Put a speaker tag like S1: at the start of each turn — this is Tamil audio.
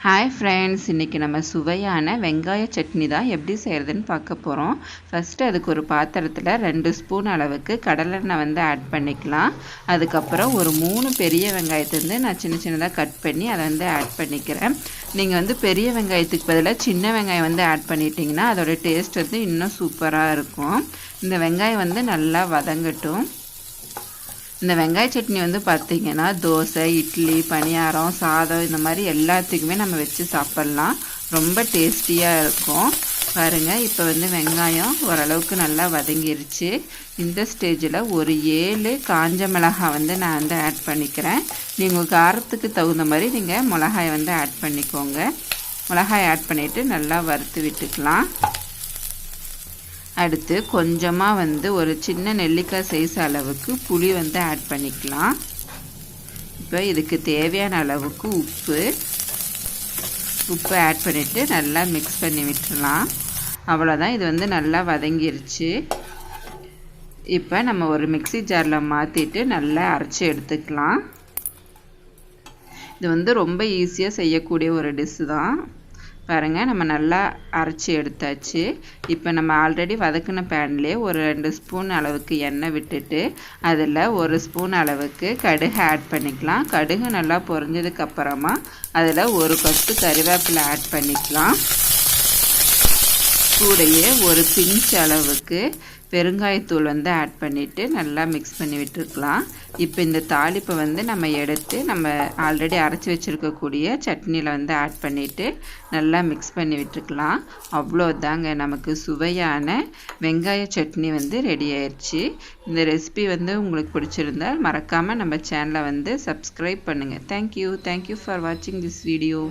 S1: Hi friends, இன்னைக்கு நம்ம சுவையான வெங்காய சட்னி தான் எப்படி செய்யறதுன்னு பார்க்க போறோம். ஃபர்ஸ்ட் அதுக்கு ஒரு பாத்திரத்துல 2 ஸ்பூன் அளவுக்கு கடலெண்ணெய் வந்து ஆட் பண்ணிக்கலாம். அதுக்கு அப்புறம் ஒரு 3 பெரிய வெங்காயத்தை வந்து நான் சின்னதா கட் பண்ணி அதை வந்து ஆட் பண்ணிக்கிறேன். நீங்க வந்து பெரிய வெங்காயத்துக்கு பதிலா சின்ன வெங்காயம் வந்து ஆட் பண்ணிட்டீங்கன்னா அதோட டேஸ்ட் வந்து இன்னும் சூப்பரா இருக்கும். இந்த வெங்காயம் வந்து நல்லா வதங்கட்டும். இந்த வெங்காய சட்னி வந்து பார்த்தீங்கன்னா தோசை, இட்லி, பணியாரம், சாதம் இந்த மாதிரி எல்லாத்துக்குமே நம்ம வச்சு சாப்பிடலாம். ரொம்ப டேஸ்டியாக இருக்கும். பாருங்கள், இப்போ வந்து வெங்காயம் ஓரளவுக்கு நல்லா வதங்கிருச்சு. இந்த ஸ்டேஜில் ஒரு 7 காஞ்ச மிளகாய் வந்து நான் வந்து ஆட் பண்ணிக்கிறேன். நீங்கள் காரத்துக்கு தகுந்த மாதிரி நீங்கள் மிளகாயை வந்து ஆட் பண்ணிக்கோங்க. மிளகாய் ஆட் பண்ணிவிட்டு நல்லா வறுத்து விட்டுக்கலாம். அடுத்து கொஞ்சமாக வந்து ஒரு சின்ன நெல்லிக்காய் சைஸ் அளவுக்கு புளி வந்து ஆட் பண்ணிக்கலாம். இப்போ இதுக்கு தேவையான அளவுக்கு உப்பு ஆட் பண்ணிவிட்டு நல்லா மிக்ஸ் பண்ணி விட்டுடலாம். அவ்வளோதான், இது வந்து நல்லா வதங்கிருச்சு. இப்போ நம்ம ஒரு மிக்ஸி ஜாரில் மாற்றிட்டு நல்லா அரைச்சி எடுத்துக்கலாம். இது வந்து ரொம்ப ஈஸியாக செய்யக்கூடிய ஒரு டிஷ்ஷு தான். பாருங்கள், நம்ம நல்லா அரைச்சி எடுத்தாச்சு. இப்போ நம்ம ஆல்ரெடி வதக்கின பேன்லேயே ஒரு 2 ஸ்பூன் அளவுக்கு எண்ணெய் விட்டுட்டு அதில் 1 ஸ்பூன் அளவுக்கு கடுகு ஆட் பண்ணிக்கலாம். கடுகு நல்லா பொரிஞ்சதுக்கு அப்புறமா அதில் ஒரு கொத்து கறிவேப்பிலை ஆட் பண்ணிக்கலாம். கூடயே ஒரு பிஞ்ச் அளவுக்கு பெருங்காயத்தூள் வந்து ஆட் பண்ணிவிட்டு நல்லா மிக்ஸ் பண்ணி விட்டுருக்கலாம். இப்போ இந்த தாளிப்பை வந்து நம்ம எடுத்து நம்ம ஆல்ரெடி அரைச்சி வச்சுருக்கக்கூடிய சட்னியில் வந்து ஆட் பண்ணிவிட்டு நல்லா மிக்ஸ் பண்ணி விட்டுருக்கலாம். அவ்வளோதாங்க, நமக்கு சுவையான வெங்காய சட்னி வந்து ரெடி ஆயிடுச்சு. இந்த ரெசிபி வந்து உங்களுக்கு பிடிச்சிருந்தால் மறக்காமல் நம்ம சேனலை வந்து சப்ஸ்கிரைப் பண்ணுங்கள். தேங்க்யூ ஃபார் வாட்சிங் திஸ் வீடியோ.